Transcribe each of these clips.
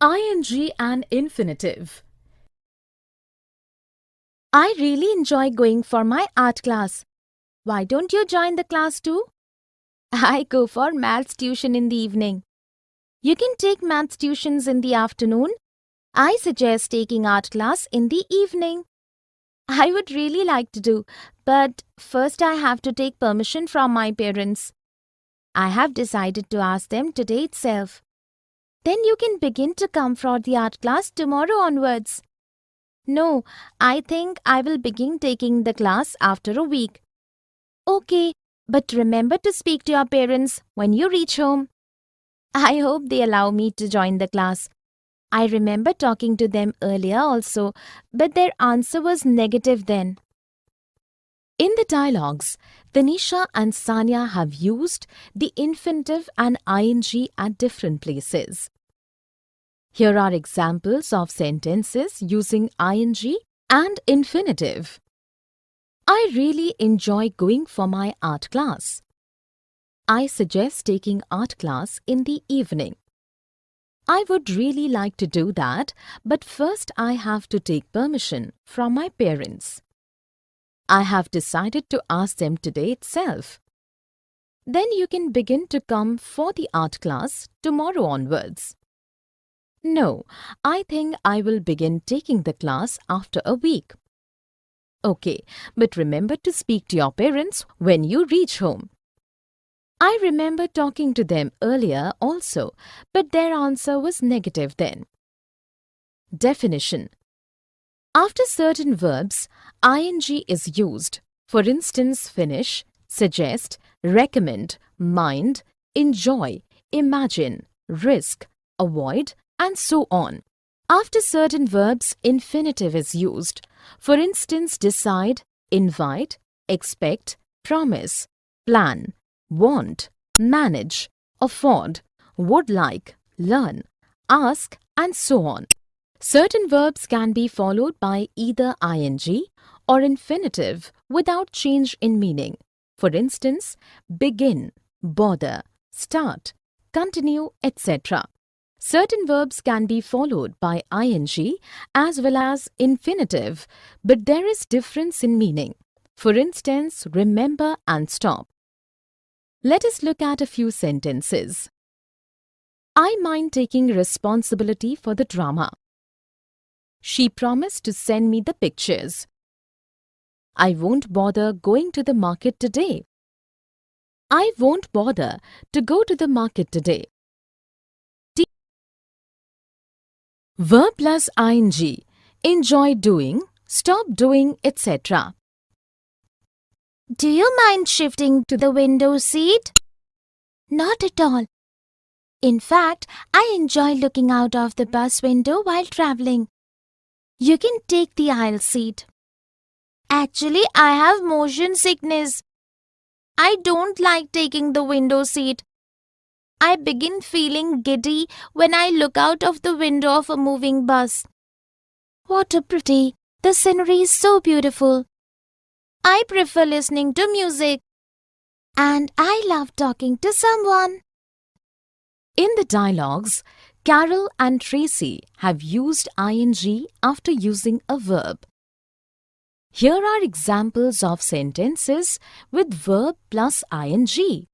ing and infinitive. I really enjoy going for my art class. Why don't you join the class too? I go for maths tuition in the evening. You can take maths tuitions in the afternoon. I suggest taking art class in the evening. I would really like to do, but first I have to take permission from my parents. I have decided to ask them today itself. Then you can begin to come for the art class tomorrow onwards. No, I think I will begin taking the class after a week. Okay, but remember to speak to your parents when you reach home. I hope they allow me to join the class. I remember talking to them earlier also, but their answer was negative then. In the dialogues, Tanisha and Sanya have used the infinitive and ing at different places. Here are examples of sentences using ing and infinitive. I really enjoy going for my art class. I suggest taking art class in the evening. I would really like to do that, but first I have to take permission from my parents. I have decided to ask them today itself. Then you can begin to come for the art class tomorrow onwards. No, I think I will begin taking the class after a week. Okay, but remember to speak to your parents when you reach home. I remember talking to them earlier also, but their answer was negative then. Definition. After certain verbs, ing is used. For instance, finish, suggest, recommend, mind, enjoy, imagine, risk, avoid, and so on. After certain verbs, infinitive is used. For instance, decide, invite, expect, promise, plan, want, manage, afford, would like, learn, ask, and so on. Certain verbs can be followed by either ing or infinitive without change in meaning. For instance, begin, bother, start, continue, etc. Certain verbs can be followed by ing as well as infinitive, but there is difference in meaning. For instance, remember and stop. Let us look at a few sentences. I mind taking responsibility for the drama. She promised to send me the pictures. I won't bother going to the market today. I won't bother to go to the market today. Verb plus ing. Enjoy doing, stop doing, etc. Do you mind shifting to the window seat? Not at all. In fact, I enjoy looking out of the bus window while traveling. You can take the aisle seat. Actually, I have motion sickness. I don't like taking the window seat. I begin feeling giddy when I look out of the window of a moving bus. What a pretty! The scenery is so beautiful. I prefer listening to music. And I love talking to someone. In the dialogues, Carol and Tracy have used ing after using a verb. Here are examples of sentences with verb plus ing.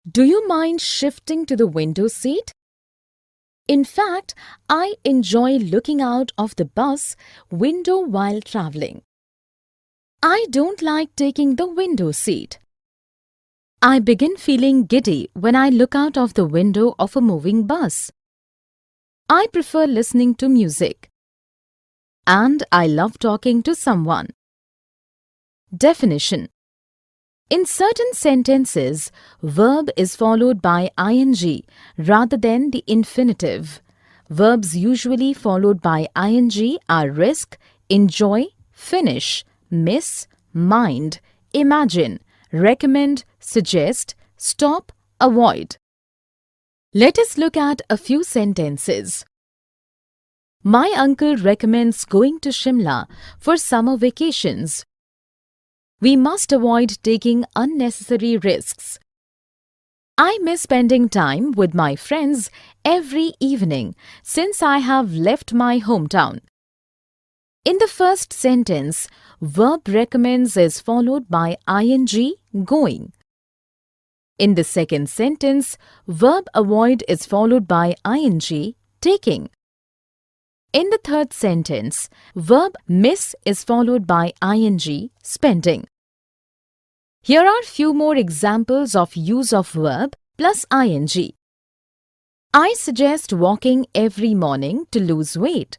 Do you mind shifting to the window seat? In fact, I enjoy looking out of the bus window while traveling. I don't like taking the window seat. I begin feeling giddy when I look out of the window of a moving bus. I prefer listening to music. And I love talking to someone. Definition. In certain sentences, verb is followed by ing rather than the infinitive. Verbs usually followed by ing are risk, enjoy, finish, miss, mind, imagine, recommend, suggest, stop, avoid. Let us look at a few sentences. My uncle recommends going to Shimla for summer vacations. We must avoid taking unnecessary risks. I miss spending time with my friends every evening since I have left my hometown. In the first sentence, verb recommends is followed by ing going. In the second sentence, verb avoid is followed by ing taking. In the third sentence, verb miss is followed by ing spending. Here are few more examples of use of verb plus ing. I suggest walking every morning to lose weight.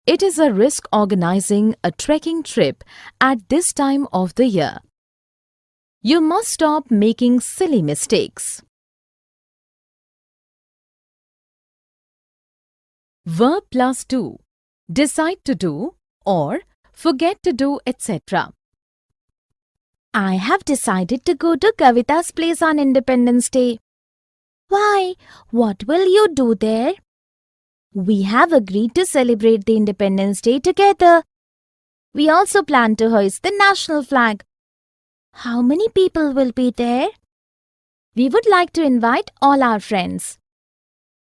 It is a risk organizing a trekking trip at this time of the year. You must stop making silly mistakes. Verb plus do. Decide to do or forget to do, etc. I have decided to go to Kavita's place on Independence Day. Why? What will you do there? We have agreed to celebrate the Independence Day together. We also plan to hoist the national flag. How many people will be there? We would like to invite all our friends.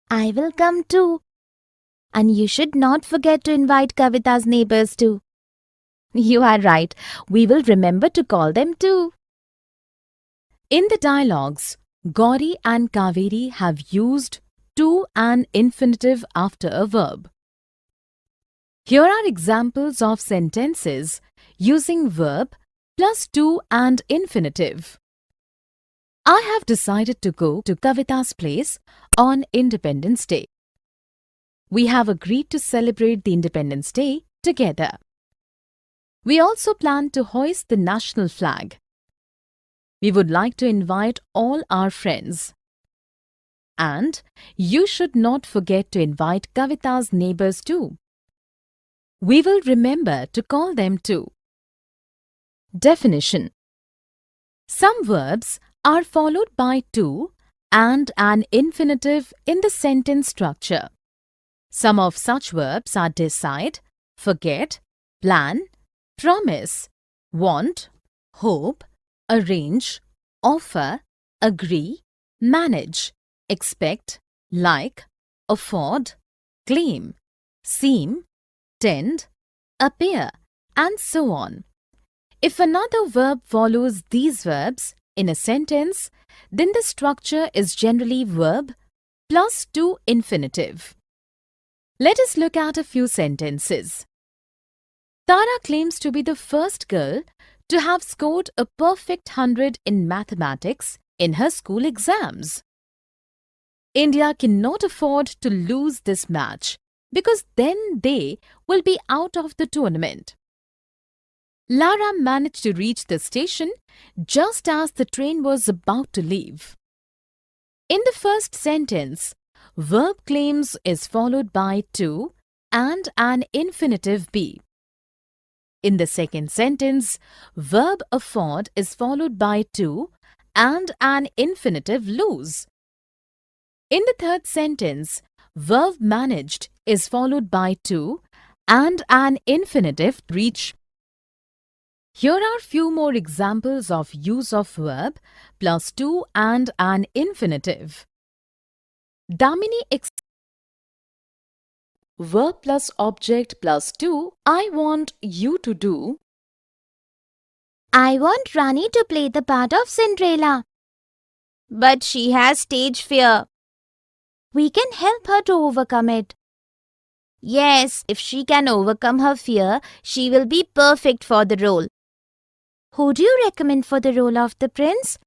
I will come too. And you should not forget to invite Kavita's neighbors too. You are right. We will remember to call them too. In the dialogues, Gauri and Kaveri have used to and infinitive after a verb. Here are examples of sentences using verb plus to and infinitive. I have decided to go to Kavita's place on Independence Day. We have agreed to celebrate the Independence Day together. We also plan to hoist the national flag. We would like to invite all our friends. And you should not forget to invite Kavita's neighbors too. We will remember to call them too. Definition. Some verbs are followed by to and an infinitive in the sentence structure. Some of such verbs are decide, forget, plan, promise, want, hope, arrange, offer, agree, manage, expect, like, afford, claim, seem, tend, appear, and so on. If another verb follows these verbs in a sentence, then the structure is generally verb plus to infinitive. Let us look at a few sentences. Tara claims to be the first girl to have scored a perfect 100 in mathematics in her school exams. India cannot afford to lose this match because then they will be out of the tournament. Lara managed to reach the station just as the train was about to leave. In the first sentence, verb claims is followed by to and an infinitive be. In the second sentence, verb afford is followed by to and an infinitive lose. In the third sentence, verb managed is followed by to and an infinitive reach. Here are few more examples of use of verb plus to and an infinitive. Damini verb plus object plus to I want you to do. I want Rani to play the part of Cinderella. But she has stage fear. We can help her to overcome it. Yes, if she can overcome her fear, she will be perfect for the role. Who do you recommend for the role of the prince?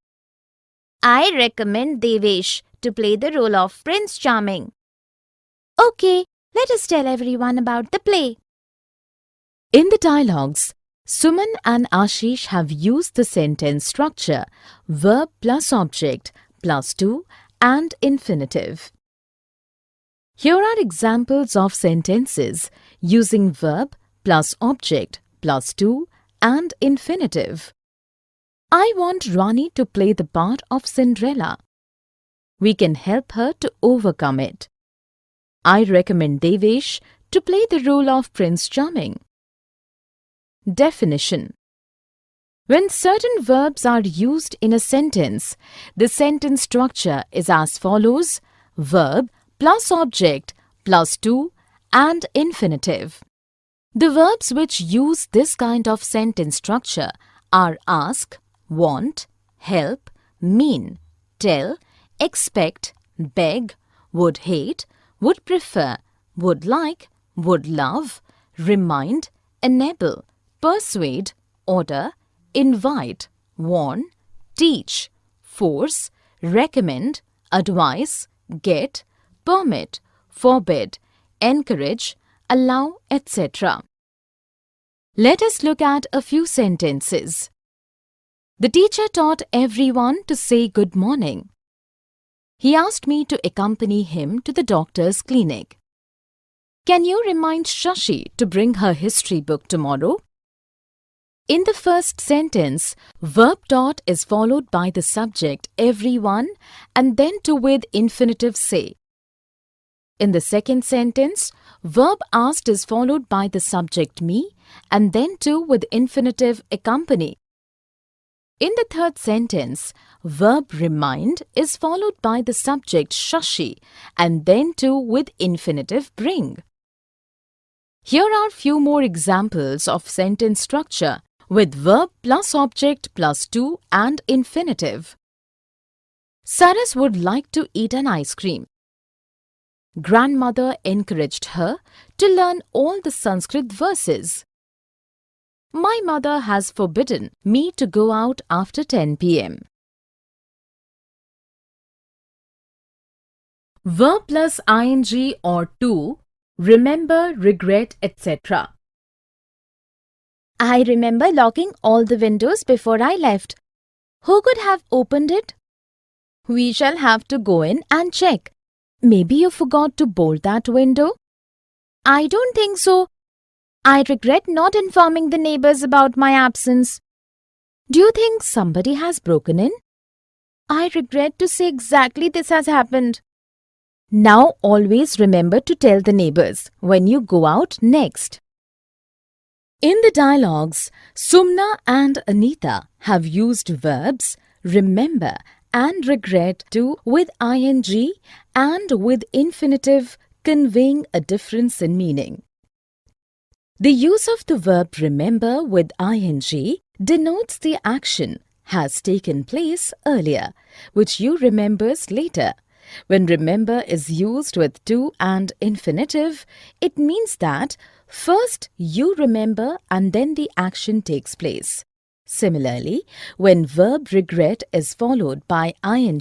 I recommend Devesh to play the role of Prince Charming. Okay, let us tell everyone about the play. In the dialogues, Suman and Ashish have used the sentence structure verb plus object plus to and infinitive. Here are examples of sentences using verb plus object plus to and infinitive. I want Rani to play the part of Cinderella. We can help her to overcome it. I recommend Devesh to play the role of Prince Charming. Definition. When certain verbs are used in a sentence, the sentence structure is as follows: verb plus object plus to and infinitive. The verbs which use this kind of sentence structure are ask, want, help, mean, tell, expect, beg, would hate, would prefer, would like, would love, remind, enable, persuade, order, invite, warn, teach, force, recommend, advise, get, permit, forbid, encourage, allow, etc. Let us look at a few sentences. The teacher taught everyone to say good morning. He asked me to accompany him to the doctor's clinic. Can you remind Shashi to bring her history book tomorrow? In the first sentence, verb taught is followed by the subject everyone and then to with infinitive say. In the second sentence, verb asked is followed by the subject me and then to with infinitive accompany. In the third sentence, verb remind is followed by the subject Shashi and then to with infinitive bring. Here are few more examples of sentence structure with verb plus object plus to and infinitive. Saras would like to eat an ice cream. Grandmother encouraged her to learn all the Sanskrit verses. My mother has forbidden me to go out after 10 p.m. Verb plus ing or to, remember, regret, etc. I remember locking all the windows before I left. Who could have opened it? We shall have to go in and check. Maybe you forgot to bolt that window? I don't think so. I regret not informing the neighbors about my absence. Do you think somebody has broken in? I regret to say exactly this has happened. Now always remember to tell the neighbors when you go out next. In the dialogues, Sumna and Anita have used verbs remember and regret to with ing and with infinitive, conveying a difference in meaning. The use of the verb remember with ing denotes the action has taken place earlier, which you remembers later. When remember is used with to and infinitive, it means that first you remember and then the action takes place. Similarly, when verb regret is followed by ing,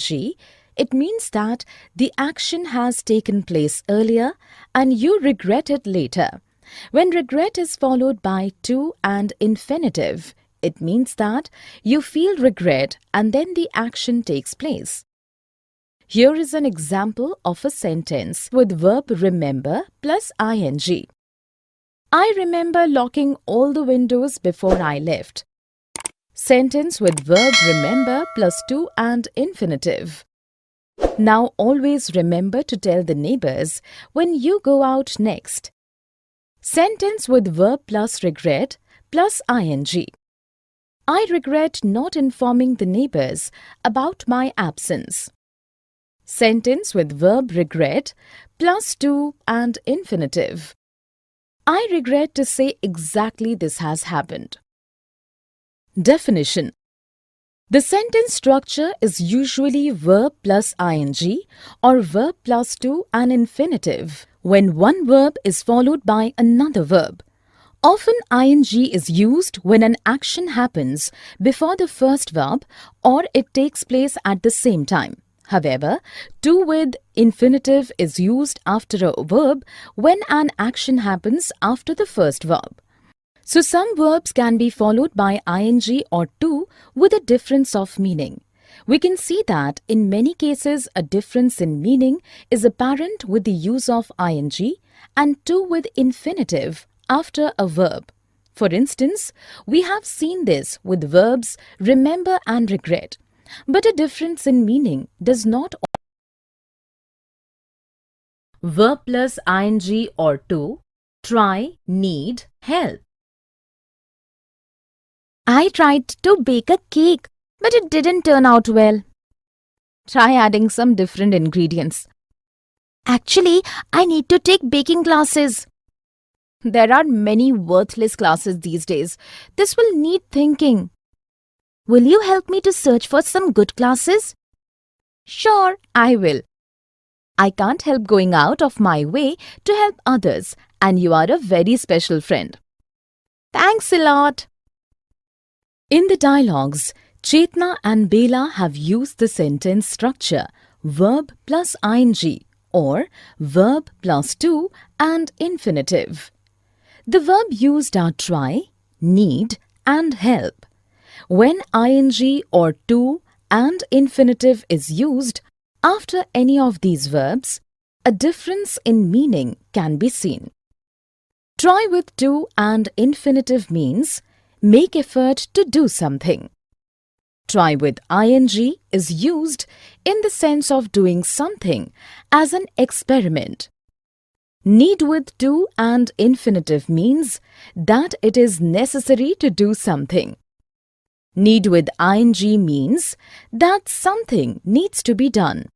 it means that the action has taken place earlier and you regret it later. When regret is followed by to and infinitive, it means that you feel regret and then the action takes place. Here is an example of a sentence with verb remember plus ing. I remember locking all the windows before I left. Sentence with verb remember plus to and infinitive. Now always remember to tell the neighbors when you go out next. Sentence with verb plus regret plus ing. I regret not informing the neighbors about my absence. Sentence with verb regret plus to and infinitive. I regret to say exactly this has happened. Definition. The sentence structure is usually verb plus ing or verb plus to an infinitive when one verb is followed by another verb. Often ing is used when an action happens before the first verb or it takes place at the same time. However, to with infinitive is used after a verb when an action happens after the first verb. So some verbs can be followed by ing or to with a difference of meaning. We can see that in many cases a difference in meaning is apparent with the use of ing and to with infinitive after a verb. For instance, we have seen this with verbs remember and regret. But a difference in meaning does not. Verb plus ing or to, try, need, help. I tried to bake a cake, but it didn't turn out well. Try adding some different ingredients. Actually, I need to take baking classes. There are many worthless classes these days. This will need thinking. Will you help me to search for some good classes? Sure, I will. I can't help going out of my way to help others, and you are a very special friend. Thanks a lot. In the dialogues, Chetna and Bela have used the sentence structure verb plus ing or verb plus to and infinitive. The verb used are try, need and help. When ing or to and infinitive is used after any of these verbs, a difference in meaning can be seen. Try with to and infinitive means make effort to do something. Try with ing is used in the sense of doing something as an experiment. Need with to and infinitive means that it is necessary to do something. Need with ing means that something needs to be done.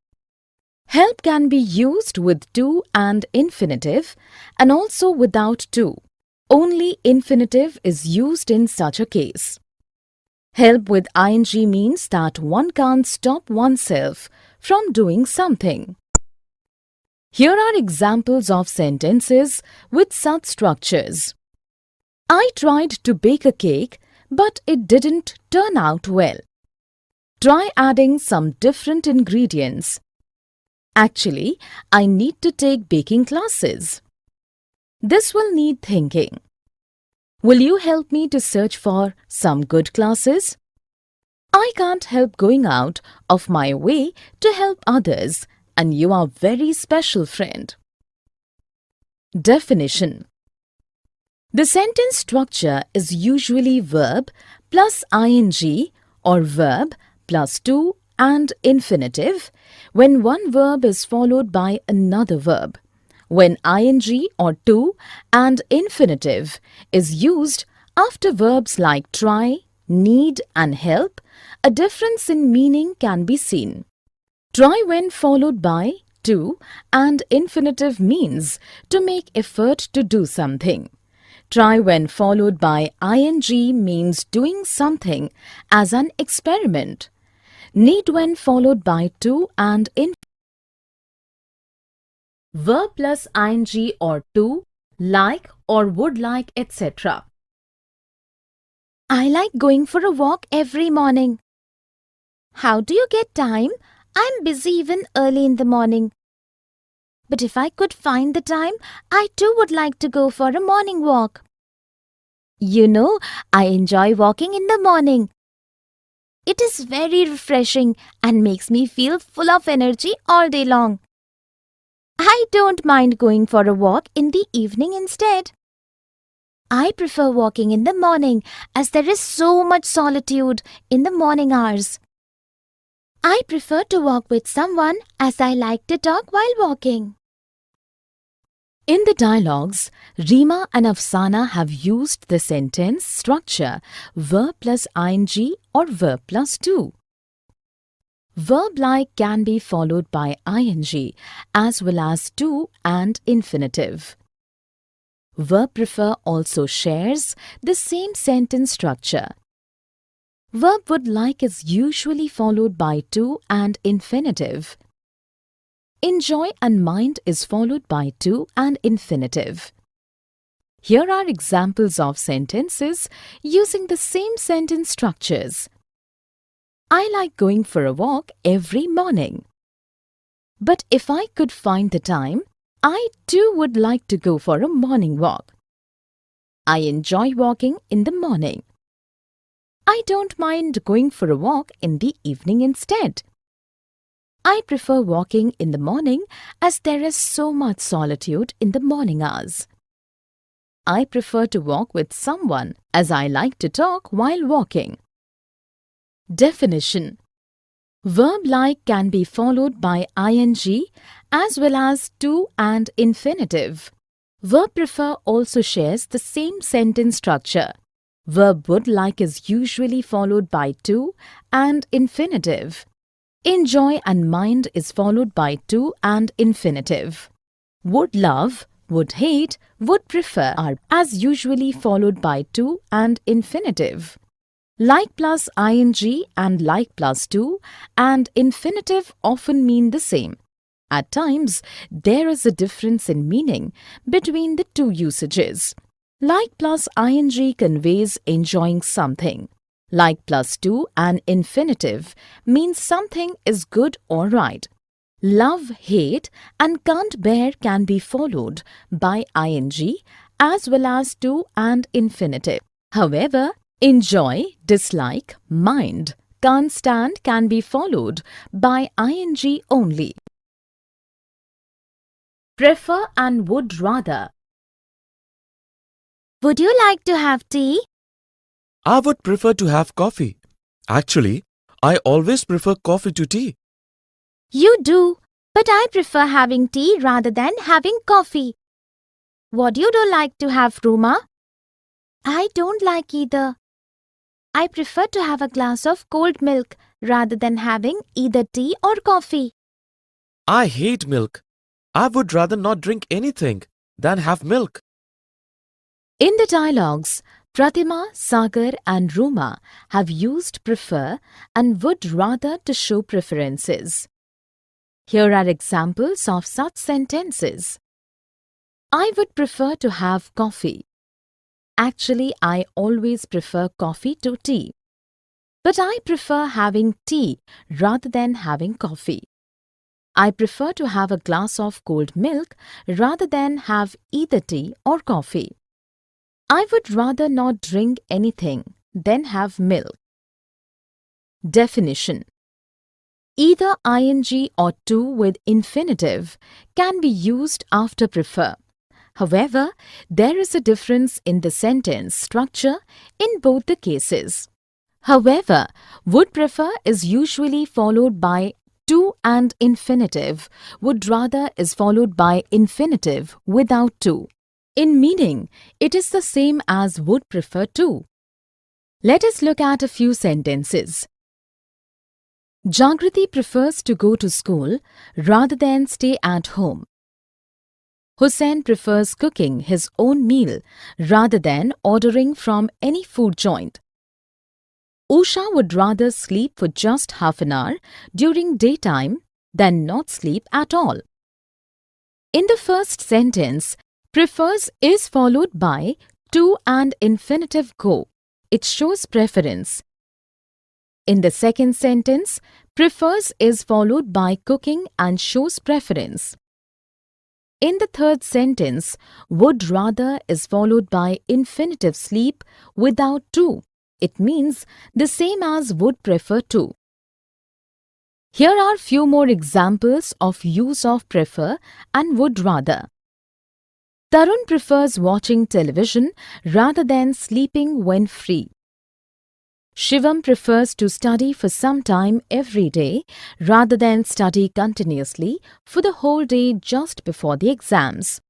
Help can be used with to and infinitive and also without to. Only infinitive is used in such a case. Help with ing means that one can't stop oneself from doing something. Here are examples of sentences with such structures. I tried to bake a cake, but it didn't turn out well. Try adding some different ingredients. Actually, I need to take baking classes. This will need thinking. Will you help me to search for some good classes? I can't help going out of my way to help others, and you are a very special friend. Definition. The sentence structure is usually verb plus ing or verb plus to and infinitive when one verb is followed by another verb. When ing or to and infinitive is used after verbs like try, need and help, a difference in meaning can be seen. Try when followed by to and infinitive means to make effort to do something. Try when followed by ing means doing something as an experiment. Need when followed by to and infinitive. Verb plus ing or to, like or would like, etc. I like going for a walk every morning. How do you get time? I'm busy even early in the morning. But if I could find the time, I too would like to go for a morning walk. You know, I enjoy walking in the morning. It is very refreshing and makes me feel full of energy all day long. I don't mind going for a walk in the evening instead. I prefer walking in the morning as there is so much solitude in the morning hours. I prefer to walk with someone as I like to talk while walking. In the dialogues, Rima and Afsana have used the sentence structure verb plus ing or verb plus to. Verb like can be followed by ing as well as to and infinitive. Verb prefer also shares the same sentence structure. Verb would like is usually followed by to and infinitive. Enjoy and mind is followed by to and infinitive. Here are examples of sentences using the same sentence structures. I like going for a walk every morning. But if I could find the time, I too would like to go for a morning walk. I enjoy walking in the morning. I don't mind going for a walk in the evening instead. I prefer walking in the morning as there is so much solitude in the morning hours. I prefer to walk with someone as I like to talk while walking. Definition. Verb like can be followed by ing as well as to and infinitive. Verb prefer also shares the same sentence structure. Verb would like is usually followed by to and infinitive. Enjoy and mind is followed by to and infinitive. Would love, would hate, would prefer are as usually followed by to and infinitive. Like plus ing and like plus to and infinitive often mean the same. At times, there is a difference in meaning between the two usages. Like plus ing conveys enjoying something. Like plus to and infinitive means something is good or right. Love, hate and can't bear can be followed by ing as well as to and infinitive. However, enjoy, dislike, mind, can't stand can be followed by ing only. Prefer and would rather. Would you like to have tea? I would prefer to have coffee. Actually, I always prefer coffee to tea. You do, but I prefer having tea rather than having coffee. What you do like to have, Ruma? I don't like either. I prefer to have a glass of cold milk rather than having either tea or coffee. I hate milk. I would rather not drink anything than have milk. In the dialogues, Pratima, Sagar and Ruma have used prefer and would rather to show preferences. Here are examples of such sentences. I would prefer to have coffee. Actually, I always prefer coffee to tea. But I prefer having tea rather than having coffee. I prefer to have a glass of cold milk rather than have either tea or coffee. I would rather not drink anything than have milk. Definition: either ing or to with infinitive can be used after prefer. However, there is a difference in the sentence structure in both the cases. However, would prefer is usually followed by to and infinitive. Would rather is followed by infinitive without to. In meaning, it is the same as would prefer to. Let us look at a few sentences. Jagrati prefers to go to school rather than stay at home. Hussain prefers cooking his own meal rather than ordering from any food joint. Usha would rather sleep for just half an hour during daytime than not sleep at all. In the first sentence, prefers is followed by to and infinitive go. It shows preference. In the second sentence, prefers is followed by cooking and shows preference. In the third sentence, would rather is followed by infinitive sleep without to. It means the same as would prefer to. Here are few more examples of use of prefer and would rather. Tarun prefers watching television rather than sleeping when free. Shivam prefers to study for some time every day rather than study continuously for the whole day just before the exams.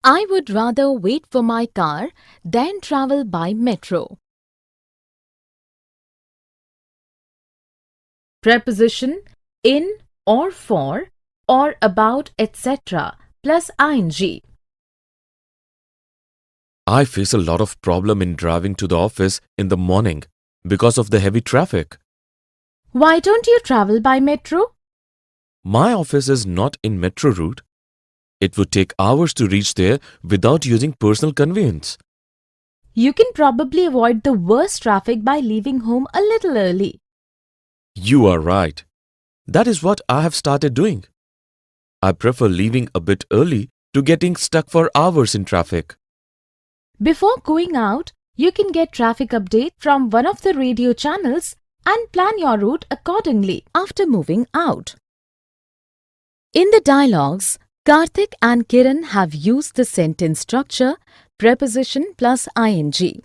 I would rather wait for my car than travel by metro. Preposition in or for or about etc. plus ing. I face a lot of problem in driving to the office in the morning because of the heavy traffic. Why don't you travel by metro? My office is not in metro route. It would take hours to reach there without using personal conveyance. You can probably avoid the worst traffic by leaving home a little early. You are right. That is what I have started doing. I prefer leaving a bit early to getting stuck for hours in traffic. Before going out, you can get traffic update from one of the radio channels and plan your route accordingly after moving out. In the dialogues, Karthik and Kiran have used the sentence structure preposition plus ing.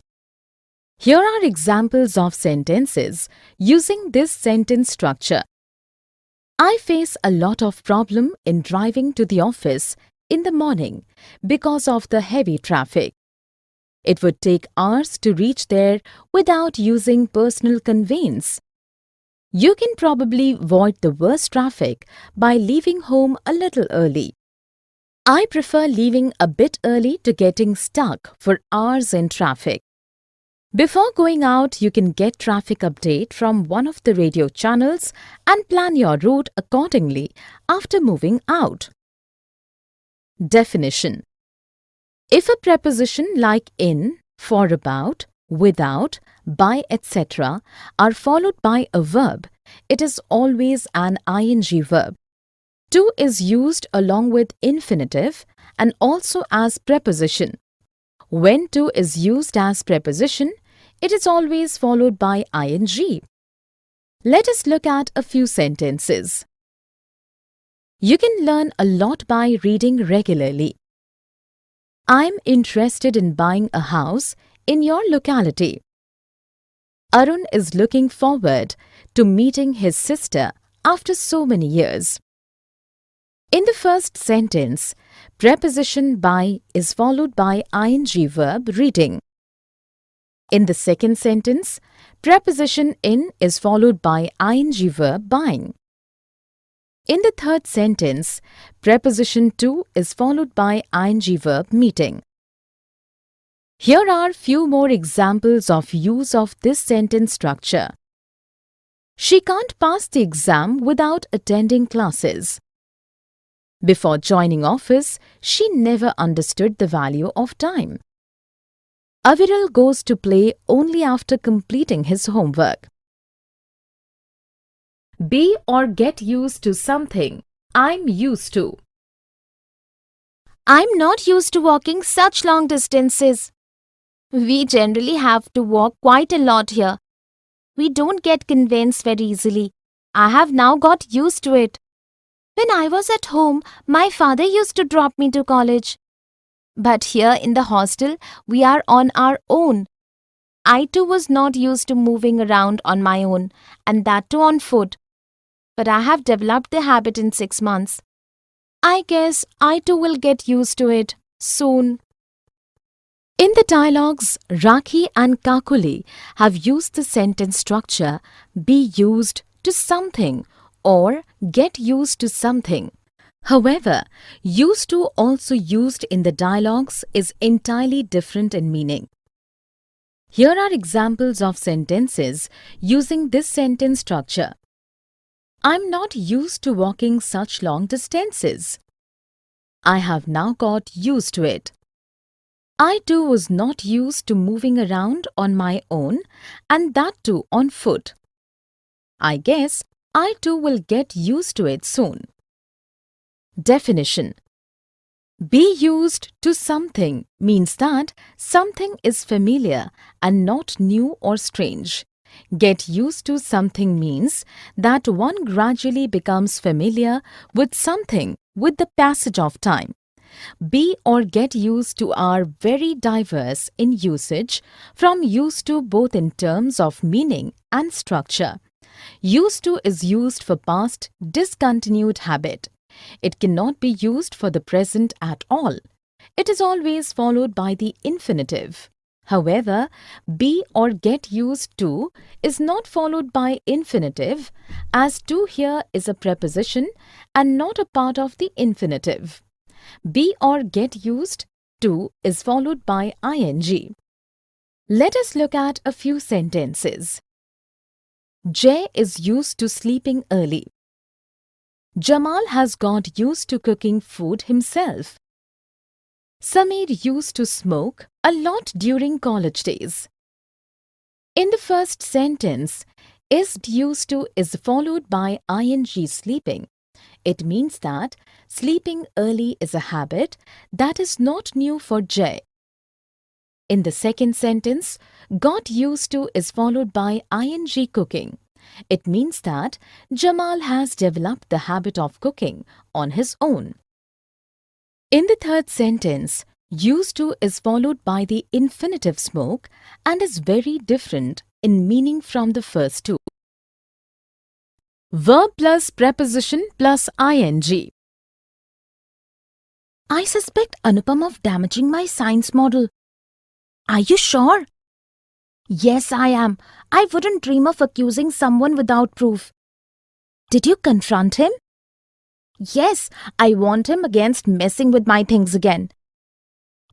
Here are examples of sentences using this sentence structure. I face a lot of problem in driving to the office in the morning because of the heavy traffic. It would take hours to reach there without using personal conveyance. You can probably avoid the worst traffic by leaving home a little early. I prefer leaving a bit early to getting stuck for hours in traffic. Before going out, you can get traffic update from one of the radio channels and plan your route accordingly after moving out. Definition: if a preposition like in, for about, without, by, etc. are followed by a verb, it is always an ing verb. To is used along with infinitive and also as preposition. When to is used as preposition, it is always followed by ing. Let us look at a few sentences. You can learn a lot by reading regularly. I'm interested in buying a house in your locality. Arun is looking forward to meeting his sister after so many years. In the first sentence, preposition by is followed by ing verb reading. In the second sentence, preposition in is followed by ing verb buying. In the third sentence, preposition to is followed by ing verb meeting. Here are few more examples of use of this sentence structure. She can't pass the exam without attending classes. Before joining office, she never understood the value of time. Aviral goes to play only after completing his homework. Be or get used to something. I'm used to. I'm not used to walking such long distances. We generally have to walk quite a lot here. We don't get conveyance very easily. I have now got used to it. When I was at home, my father used to drop me to college. But here in the hostel, we are on our own. I too was not used to moving around on my own, and that too on foot. But I have developed the habit in 6 months. I guess I too will get used to it soon. In the dialogues, Rakhi and Kakuli have used the sentence structure be used to something or get used to something. However, used to also used in the dialogues is entirely different in meaning. Here are examples of sentences using this sentence structure. I'm not used to walking such long distances. I have now got used to it. I too was not used to moving around on my own and that too on foot. I guess I too will get used to it soon. Definition: be used to something means that something is familiar and not new or strange. Get used to something means that one gradually becomes familiar with something with the passage of time. Be or get used to are very diverse in usage, from used to both in terms of meaning and structure. Used to is used for past discontinued habit. It cannot be used for the present at all. It is always followed by the infinitive. However, be or get used to is not followed by infinitive, as to here is a preposition and not a part of the infinitive. Be or get used to is followed by ing. Let us look at a few sentences. Jay is used to sleeping early. Jamal has got used to cooking food himself. Sameer used to smoke a lot during college days. In the first sentence, is used to is followed by ing sleeping. It means that sleeping early is a habit that is not new for Jay. In the second sentence, got used to is followed by ing cooking. It means that Jamal has developed the habit of cooking on his own. In the third sentence, used to is followed by the infinitive smoke and is very different in meaning from the first two. Verb plus preposition plus ing. I suspect Anupam of damaging my science model. Are you sure? Yes, I am. I wouldn't dream of accusing someone without proof. Did you confront him? Yes, I warned him against messing with my things again.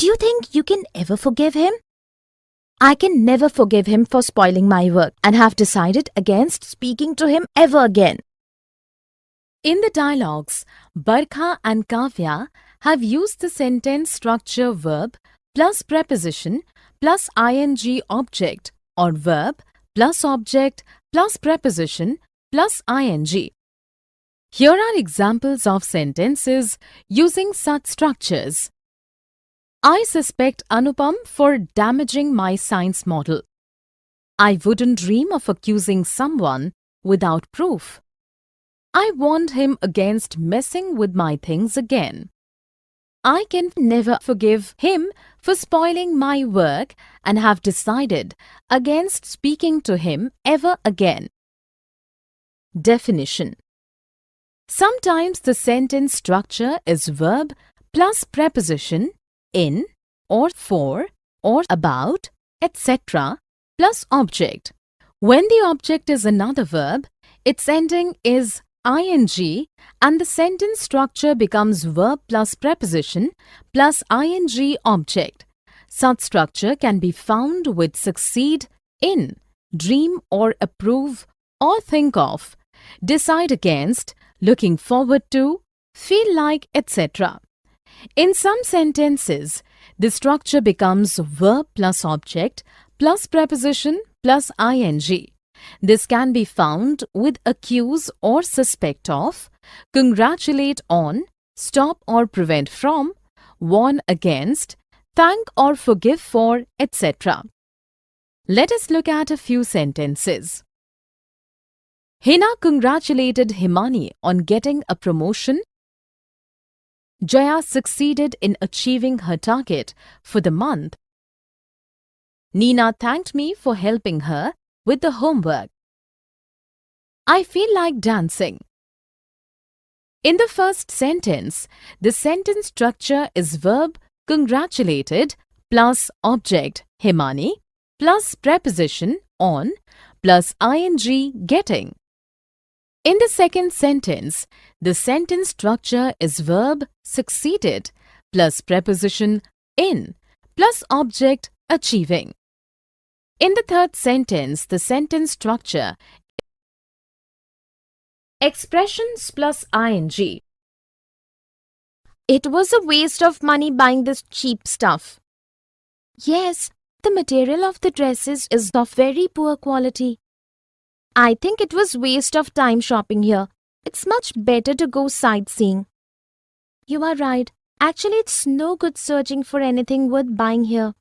Do you think you can ever forgive him? I can never forgive him for spoiling my work and have decided against speaking to him ever again. In the dialogues, Barkha and Kavya have used the sentence structure verb plus preposition plus ing object or verb plus object plus preposition plus ing. Here are examples of sentences using such structures. I suspect Anupam for damaging my science model. I wouldn't dream of accusing someone without proof. I warned him against messing with my things again. I can never forgive him for spoiling my work and have decided against speaking to him ever again. Definition. Sometimes the sentence structure is verb plus preposition in or for or about, etc. plus object. When the object is another verb, its ending is ing and the sentence structure becomes verb plus preposition plus ing object. Such structure can be found with succeed in, dream or approve or think of, decide against, looking forward to, feel like, etc. In some sentences, the structure becomes verb plus object plus preposition plus ing. This can be found with accuse or suspect of, congratulate on, stop or prevent from, warn against, thank or forgive for, etc. Let us look at a few sentences. Hina congratulated Himani on getting a promotion. Jaya succeeded in achieving her target for the month. Nina thanked me for helping her with the homework. I feel like dancing. In the first sentence, the sentence structure is verb congratulated plus object Himani plus preposition on plus ing getting. In the second sentence, the sentence structure is verb succeeded plus preposition in plus object achieving. In the third sentence, the sentence structure expressions plus ing. It was a waste of money buying this cheap stuff. Yes, the material of the dresses is of very poor quality. I think it was waste of time shopping here. It's much better to go sightseeing. You are right. Actually, it's no good searching for anything worth buying here.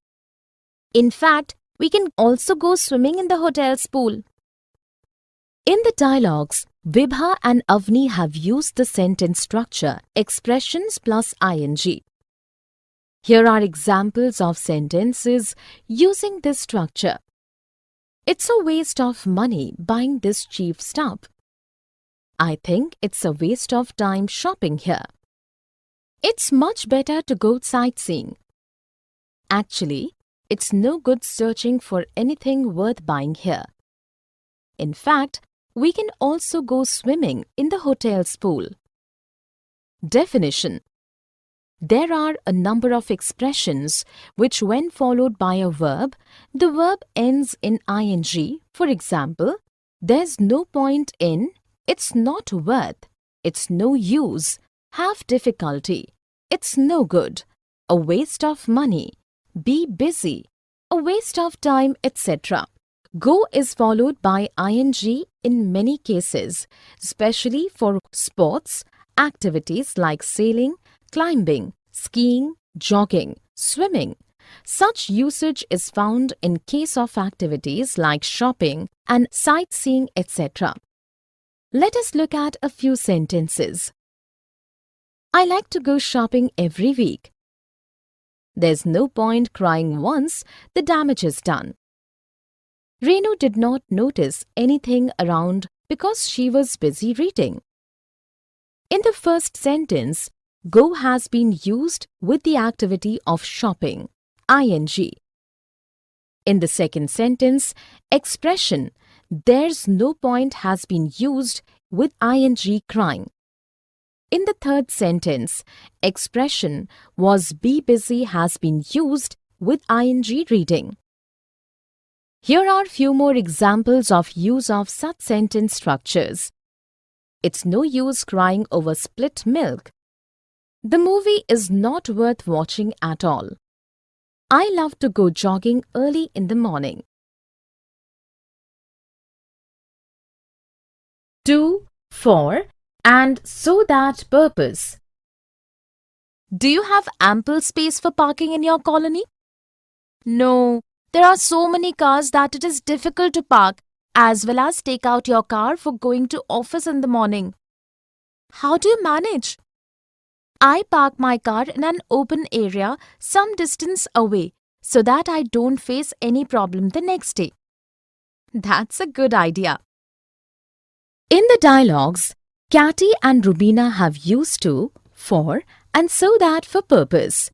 In fact, we can also go swimming in the hotel's pool. In the dialogues, Vibha and Avni have used the sentence structure expressions plus ing. Here are examples of sentences using this structure. It's a waste of money buying this cheap stuff. I think it's a waste of time shopping here. It's much better to go sightseeing. Actually, it's no good searching for anything worth buying here. In fact, we can also go swimming in the hotel's pool. Definition. There are a number of expressions which, when followed by a verb, the verb ends in ing. For example, there's no point in, it's not worth, it's no use, have difficulty, it's no good, a waste of money, be busy, a waste of time, etc. Go is followed by ing in many cases, especially for sports, activities like sailing, climbing, skiing, jogging, swimming. Such usage is found in case of activities like shopping and sightseeing, etc. Let us look at a few sentences. I like to go shopping every week. There's no point crying once the damage is done. Renu did not notice anything around because she was busy reading. In the first sentence, go has been used with the activity of shopping, ing. In the second sentence, expression "there's no point" has been used with ing crying. In the third sentence, expression "was be busy" has been used with ing reading. Here are few more examples of use of such sentence structures. It's no use crying over spilt milk. The movie is not worth watching at all. I love to go jogging early in the morning. 2, for, and so that purpose. Do you have ample space for parking in your colony? No, there are so many cars that it is difficult to park as well as take out your car for going to office in the morning. How do you manage? I park my car in an open area some distance away so that I don't face any problem the next day. That's a good idea. In the dialogues, Cathy and Rubina have used to, for, and so that for purpose.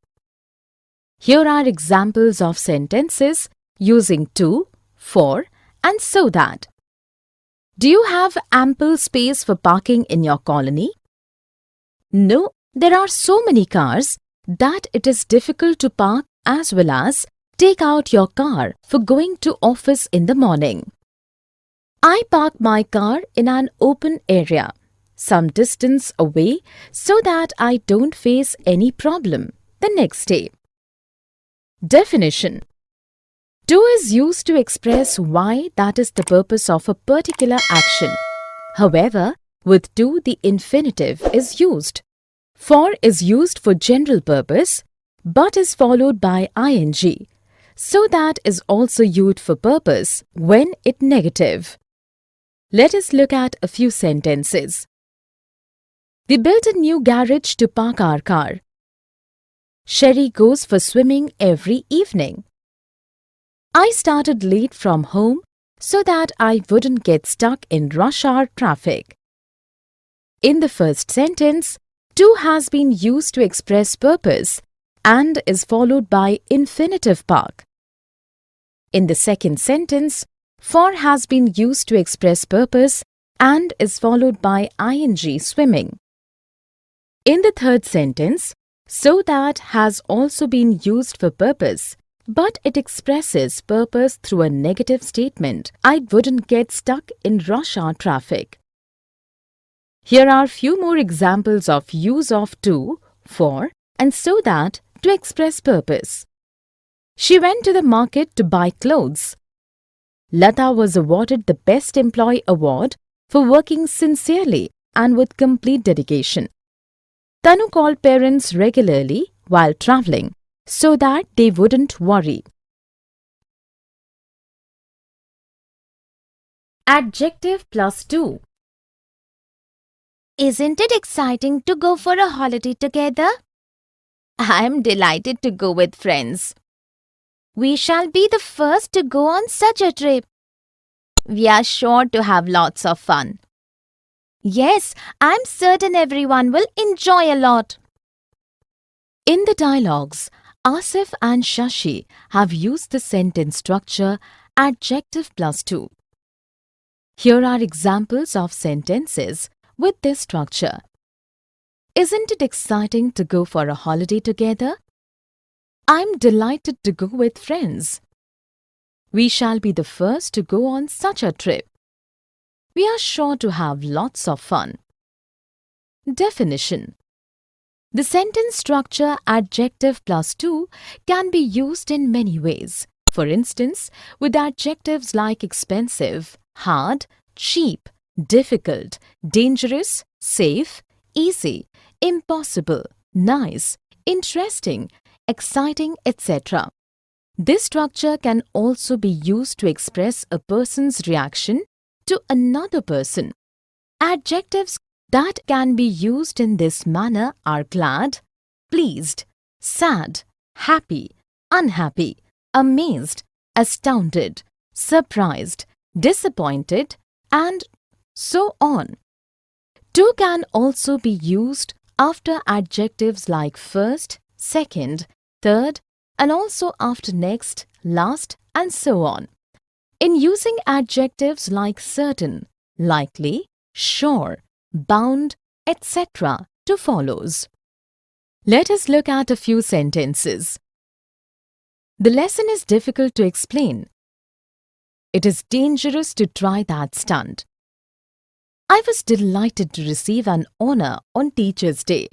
Here are examples of sentences using to, for, and so that. Do you have ample space for parking in your colony? No, there are so many cars that it is difficult to park as well as take out your car for going to office in the morning. I park my car in an open area, some distance away, so that I don't face any problem the next day. Definition. To is used to express why that is the purpose of a particular action. However, with to the infinitive is used. For is used for general purpose, but is followed by ing. So that is also used for purpose when it negative. Let us look at a few sentences. We built a new garage to park our car. Sherry goes for swimming every evening. I started late from home so that I wouldn't get stuck in rush hour traffic. In the first sentence, to has been used to express purpose and is followed by infinitive park. In the second sentence, for has been used to express purpose and is followed by ing swimming. In the third sentence, so that has also been used for purpose, but it expresses purpose through a negative statement. I wouldn't get stuck in rush hour traffic. Here are few more examples of use of to, for, and so that to express purpose. She went to the market to buy clothes. Lata was awarded the Best Employee Award for working sincerely and with complete dedication. Tanu called parents regularly while traveling so that they wouldn't worry. Adjective plus to. Isn't it exciting to go for a holiday together? I'm delighted to go with friends. We shall be the first to go on such a trip. We are sure to have lots of fun. Yes, I'm certain everyone will enjoy a lot. In the dialogues, Asif and Shashi have used the sentence structure adjective plus to. Here are examples of sentences with this structure. Isn't it exciting to go for a holiday together? I'm delighted to go with friends. We shall be the first to go on such a trip. We are sure to have lots of fun. Definition. The sentence structure adjective plus to can be used in many ways. For instance, with adjectives like expensive, hard, cheap, difficult, dangerous, safe, easy, impossible, nice, interesting, exciting, etc. This structure can also be used to express a person's reaction to another person. Adjectives that can be used in this manner are glad, pleased, sad, happy, unhappy, amazed, astounded, surprised, disappointed, and so on. To can also be used after adjectives like first, second, third, and also after next, last, and so on. In using adjectives like certain, likely, sure, bound, etc. to follows. Let us look at a few sentences. The lesson is difficult to explain. It is dangerous to try that stunt. I was delighted to receive an honor on Teacher's Day.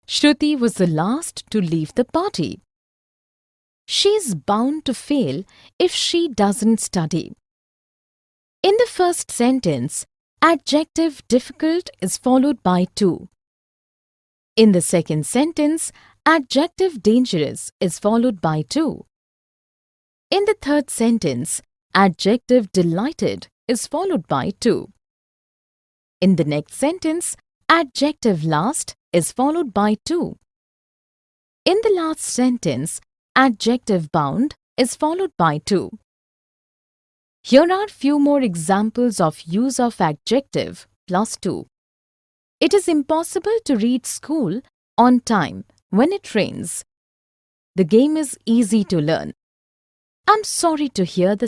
Shruti was the last to leave the party. She is bound to fail if she doesn't study. In the first sentence, adjective difficult is followed by to. In the second sentence, adjective dangerous is followed by to. In the third sentence, adjective delighted is followed by to. In the next sentence, adjective last is followed by to. In the last sentence, adjective bound is followed by to. Here are few more examples of use of adjective plus to. It is impossible to reach school on time when it rains. The game is easy to learn. I'm sorry to hear the